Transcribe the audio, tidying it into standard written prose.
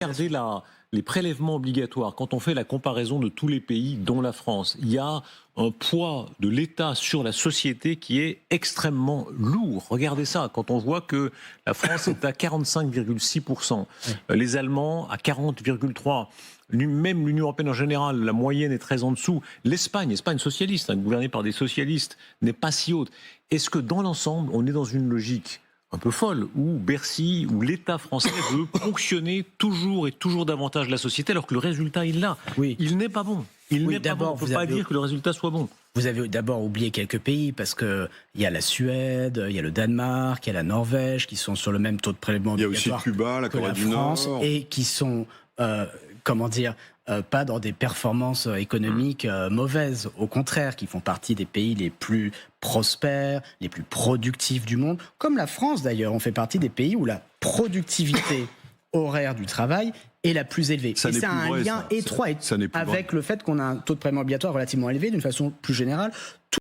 Regardez les prélèvements obligatoires, quand on fait la comparaison de tous les pays, dont la France, il y a un poids de l'État sur la société qui est extrêmement lourd. Regardez ça, quand on voit que la France est à 45,6%, les Allemands à 40,3%, même l'Union européenne en général, la moyenne est très en dessous. L'Espagne socialiste, gouvernée par des socialistes, n'est pas si haute. Est-ce que dans l'ensemble, on est dans une logique un peu folle, où Bercy, où l'État français veut ponctionner toujours et toujours davantage la société, alors que le résultat, il l'a. Oui. Il n'est pas bon. Il n'est pas bon. On ne peut pas dire que le résultat soit bon. Vous avez d'abord oublié quelques pays, parce qu'il y a la Suède, il y a le Danemark, il y a la Norvège, qui sont sur le même taux de prélèvement obligatoire. Il y a aussi Cuba, la Corée du Nord. Et qui sont, pas dans des performances économiques mauvaises. Au contraire, qui font partie des pays les plus prospères, les plus productifs du monde. Comme la France d'ailleurs, on fait partie des pays où la productivité horaire du travail est la plus élevée. Et ça a un lien étroit avec le fait qu'on a un taux de prélèvement obligatoire relativement élevé d'une façon plus générale.